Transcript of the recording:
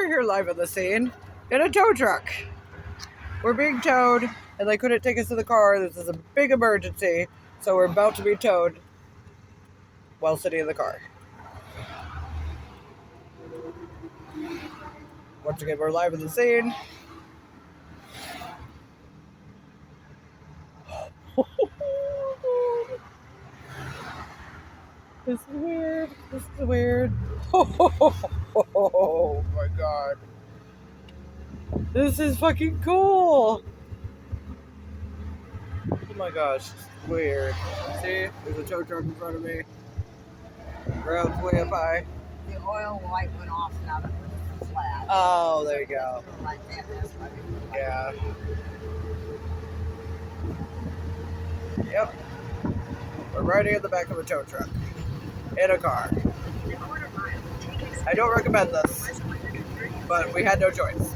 we're here live at the scene in a tow truck. We're being towed, and they couldn't take us to the car. This is a big emergency, so we're about to be towed while sitting in the car. Once again, we're live at the scene. This is weird. This is weird. Oh my god. This is fucking cool. Oh my gosh, this is weird. See, there's a tow truck in front of me. Ground's way up high. The oil light went off now that it's flat. Oh, there you go. Like that, that's why they Yeah. Yep. We're riding in the back of a tow truck. In a car. I don't recommend this, but we had no choice.